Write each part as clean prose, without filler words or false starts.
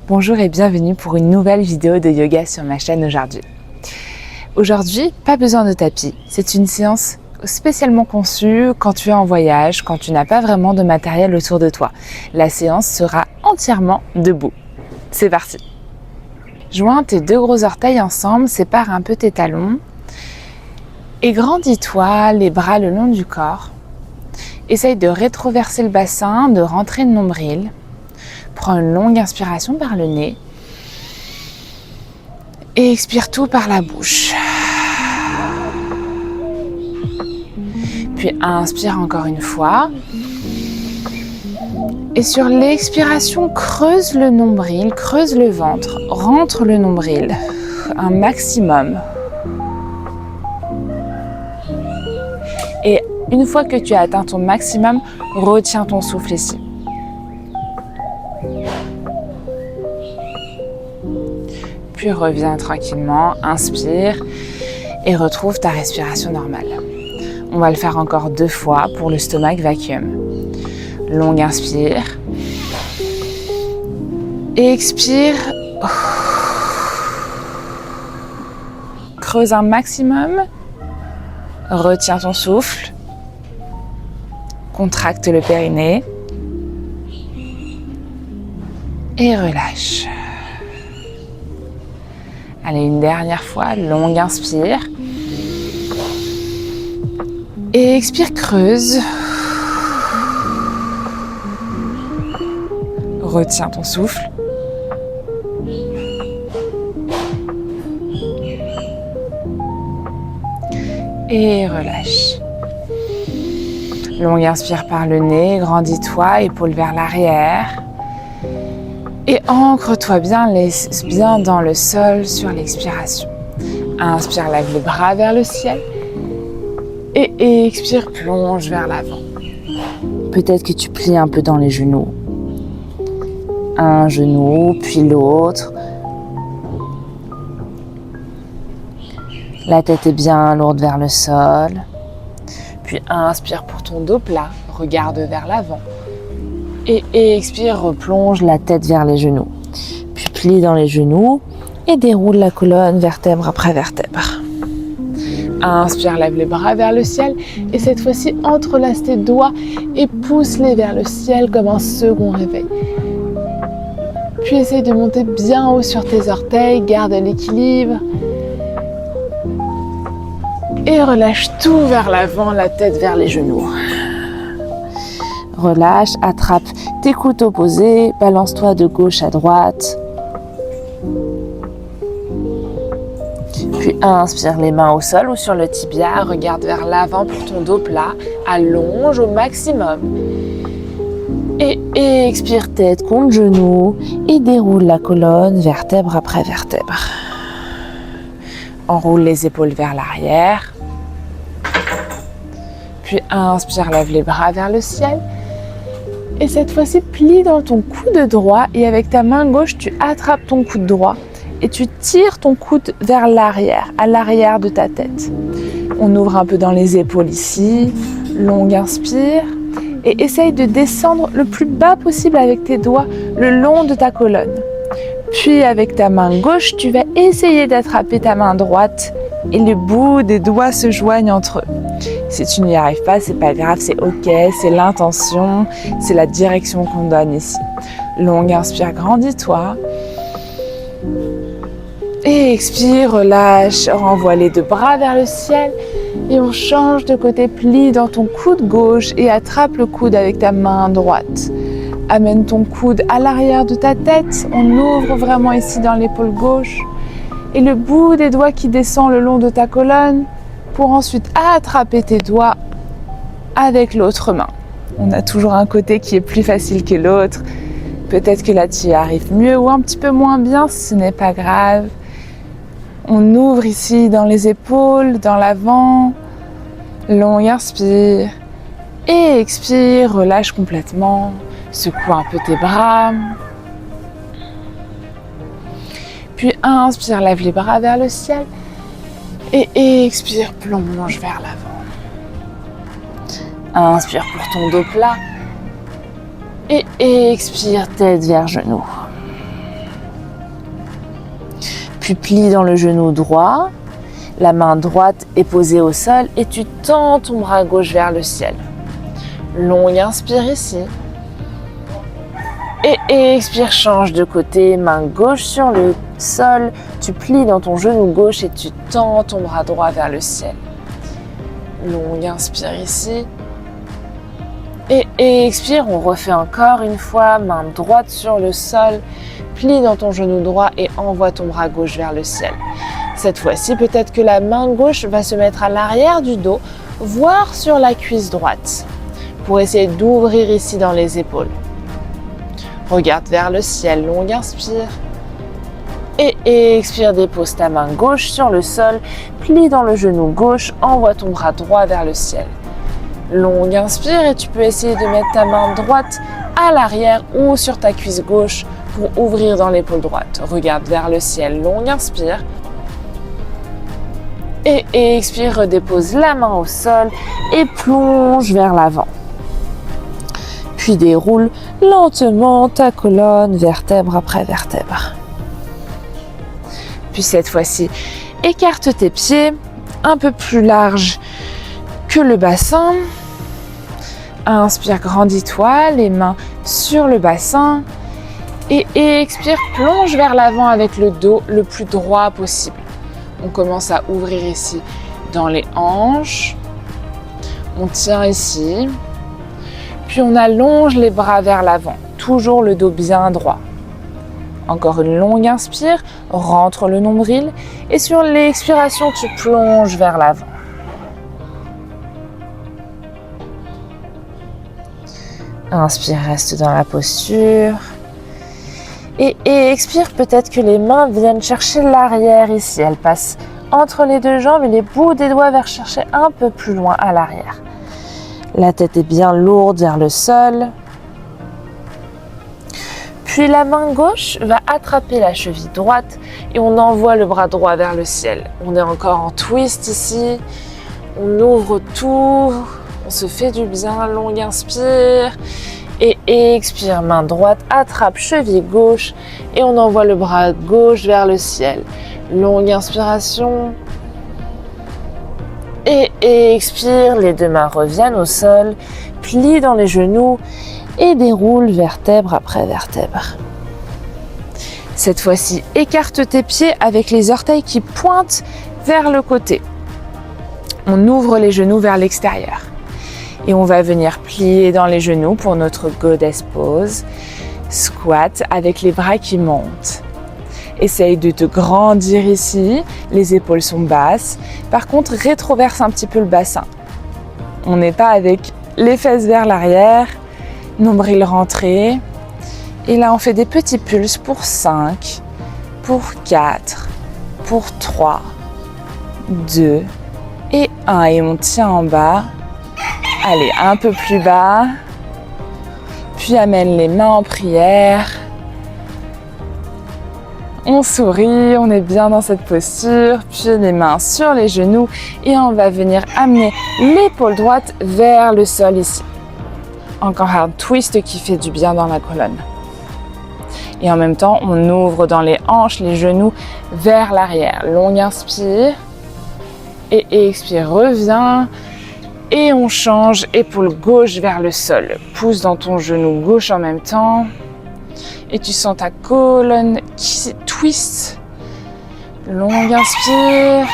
Bonjour et bienvenue pour une nouvelle vidéo de yoga sur ma chaîne aujourd'hui. Aujourd'hui, pas besoin de tapis. C'est une séance spécialement conçue quand tu es en voyage, quand tu n'as pas vraiment de matériel autour de toi. La séance sera entièrement debout. C'est parti. Joins tes deux gros orteils ensemble, sépare un peu tes talons et grandis-toi les bras le long du corps. Essaye de rétroverser le bassin, de rentrer le nombril. Prends une longue inspiration par le nez et expire tout par la bouche. Puis inspire encore une fois. Et sur l'expiration, creuse le nombril, creuse le ventre, rentre le nombril un maximum. Et une fois que tu as atteint ton maximum, retiens ton souffle ici. Puis reviens tranquillement, inspire et retrouve ta respiration normale. On va le faire encore 2 fois pour le stomach vacuum. Longue inspire. Et expire. Creuse un maximum. Retiens ton souffle. Contracte le périnée. Et relâche. Allez, une dernière fois, longue inspire. Et expire, creuse. Retiens ton souffle. Et relâche. Longue inspire par le nez, grandis-toi, épaules vers l'arrière. Et ancre-toi bien dans le sol sur l'expiration. Inspire, lève les bras vers le ciel. Et expire, plonge vers l'avant. Peut-être que tu plies un peu dans les genoux. Un genou, puis l'autre. La tête est bien lourde vers le sol. Puis inspire pour ton dos plat. Regarde vers l'avant. Et expire, replonge la tête vers les genoux. Puis plie dans les genoux et déroule la colonne vertèbre après vertèbre. Inspire, lève les bras vers le ciel et cette fois-ci entrelace tes doigts et pousse-les vers le ciel comme un second réveil. Puis essaye de monter bien haut sur tes orteils, garde l'équilibre. Et relâche tout vers l'avant, la tête vers les genoux. Relâche, attrape tes coudes opposés, balance-toi de gauche à droite. Puis inspire les mains au sol ou sur le tibia, regarde vers l'avant pour ton dos plat, allonge au maximum. Et expire tête contre genou et déroule la colonne vertèbre après vertèbre. Enroule les épaules vers l'arrière. Puis inspire, lève les bras vers le ciel. Et cette fois-ci, plie dans ton coude droit et avec ta main gauche, tu attrapes ton coude droit et tu tires ton coude vers l'arrière, à l'arrière de ta tête. On ouvre un peu dans les épaules ici, longue inspire et essaye de descendre le plus bas possible avec tes doigts le long de ta colonne. Puis avec ta main gauche, tu vas essayer d'attraper ta main droite et les bouts des doigts se joignent entre eux. Si tu n'y arrives pas, c'est pas grave, c'est ok, c'est l'intention, c'est la direction qu'on donne ici. Longue inspire, grandis-toi. Et expire, relâche, renvoie les 2 bras vers le ciel. Et on change de côté, plie dans ton coude gauche et attrape le coude avec ta main droite. Amène ton coude à l'arrière de ta tête, on ouvre vraiment ici dans l'épaule gauche. Et le bout des doigts qui descend le long de ta colonne pour ensuite attraper tes doigts avec l'autre main. On a toujours un côté qui est plus facile que l'autre. Peut-être que là tu y arrives mieux ou un petit peu moins bien, ce n'est pas grave. On ouvre ici dans les épaules, dans l'avant. Longue inspire et expire, relâche complètement. Secoue un peu tes bras. Puis inspire, lève les bras vers le ciel. Et expire, plonge vers l'avant. Inspire pour ton dos plat. Et expire, tête vers genou. Puis plie dans le genou droit. La main droite est posée au sol et tu tends ton bras gauche vers le ciel. Longue inspire ici. Et expire, change de côté, main gauche sur le sol. Tu plies dans ton genou gauche et tu tends ton bras droit vers le ciel. Longue inspire ici. Et expire, on refait encore une fois, main droite sur le sol. Plie dans ton genou droit et envoie ton bras gauche vers le ciel. Cette fois-ci, peut-être que la main gauche va se mettre à l'arrière du dos, voire sur la cuisse droite, pour essayer d'ouvrir ici dans les épaules. Regarde vers le ciel, longue inspire. Et expire, dépose ta main gauche sur le sol, plie dans le genou gauche, envoie ton bras droit vers le ciel. Longue inspire et tu peux essayer de mettre ta main droite à l'arrière ou sur ta cuisse gauche pour ouvrir dans l'épaule droite. Regarde vers le ciel, longue inspire. Et expire, redépose la main au sol et plonge vers l'avant. Puis déroule lentement ta colonne, vertèbre après vertèbre. Puis cette fois-ci, écarte tes pieds un peu plus large que le bassin. Inspire, grandis-toi, les mains sur le bassin. Et expire, plonge vers l'avant avec le dos le plus droit possible. On commence à ouvrir ici dans les hanches. On tient ici. Puis on allonge les bras vers l'avant. Toujours le dos bien droit. Encore une longue inspire. Rentre le nombril. Et sur l'expiration, tu plonges vers l'avant. Inspire, reste dans la posture. Et expire, peut-être que les mains viennent chercher l'arrière ici. Elles passent entre les deux jambes et les bouts des doigts vers chercher un peu plus loin à l'arrière. La tête est bien lourde vers le sol. Puis la main gauche va attraper la cheville droite et on envoie le bras droit vers le ciel. On est encore en twist ici. On ouvre tout. On se fait du bien. Longue inspire. Et expire, main droite, attrape cheville gauche et on envoie le bras gauche vers le ciel. Longue inspiration. Et expire, les deux mains reviennent au sol, plie dans les genoux et déroule vertèbre après vertèbre. Cette fois-ci, écarte tes pieds avec les orteils qui pointent vers le côté. On ouvre les genoux vers l'extérieur. Et on va venir plier dans les genoux pour notre goddess pose. Squat avec les bras qui montent. Essaye de te grandir ici. Les épaules sont basses. Par contre, rétroverse un petit peu le bassin. On n'est pas avec les fesses vers l'arrière. Nombril rentré. Et là, on fait des petits pulses pour 5, pour 4, pour 3, 2 et 1. Et on tient en bas. Allez, un peu plus bas, puis amène les mains en prière. On sourit, on est bien dans cette posture, puis les mains sur les genoux et on va venir amener l'épaule droite vers le sol ici. Encore un twist qui fait du bien dans la colonne. Et en même temps, on ouvre dans les hanches, les genoux vers l'arrière. Longue inspire et expire, reviens. Et on change, épaule gauche vers le sol. Pousse dans ton genou gauche en même temps. Et tu sens ta colonne qui twist. Longue inspire.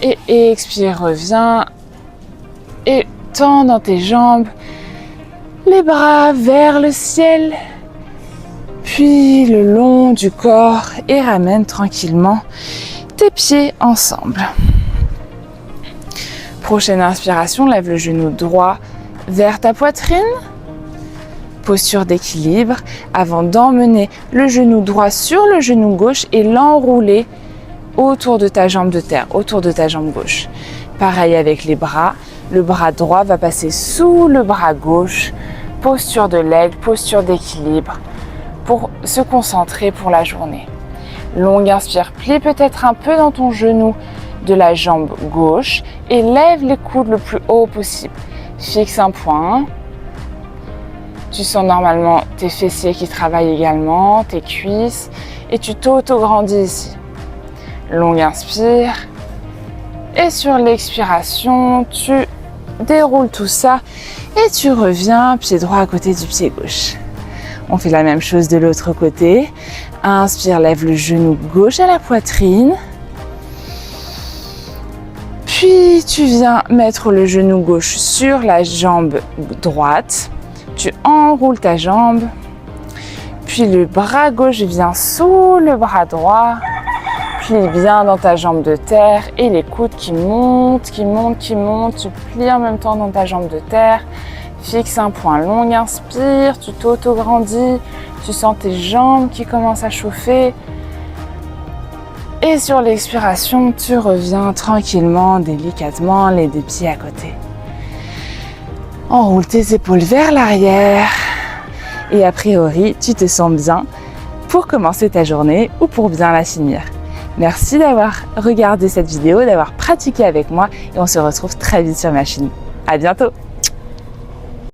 Et expire, reviens. Et tends dans tes jambes. Les bras vers le ciel. Puis le long du corps. Et ramène tranquillement tes pieds ensemble. Prochaine inspiration, lève le genou droit vers ta poitrine. Posture d'équilibre avant d'emmener le genou droit sur le genou gauche et l'enrouler autour de ta jambe de terre, autour de ta jambe gauche. Pareil avec les bras, le bras droit va passer sous le bras gauche. Posture de l'aigle, posture d'équilibre pour se concentrer pour la journée. Longue inspire, plie peut-être un peu dans ton genou de la jambe gauche et lève les coudes le plus haut possible. Fixe un point. Tu sens normalement tes fessiers qui travaillent également, tes cuisses, et tu t'auto-grandis ici. Longue inspire, et sur l'expiration, tu déroules tout ça, et tu reviens, pied droit à côté du pied gauche. On fait la même chose de l'autre côté. Inspire, lève le genou gauche à la poitrine. Puis tu viens mettre le genou gauche sur la jambe droite. Tu enroules ta jambe. Puis le bras gauche vient sous le bras droit. Puis bien dans ta jambe de terre. Et les coudes qui montent, qui montent, qui montent. Tu plies en même temps dans ta jambe de terre. Fixe un point, longue inspire, tu t'auto-grandis, tu sens tes jambes qui commencent à chauffer. Et sur l'expiration, tu reviens tranquillement, délicatement, les deux pieds à côté. Enroule tes épaules vers l'arrière. Et a priori, tu te sens bien pour commencer ta journée ou pour bien la finir. Merci d'avoir regardé cette vidéo, d'avoir pratiqué avec moi et on se retrouve très vite sur ma chaîne. À bientôt!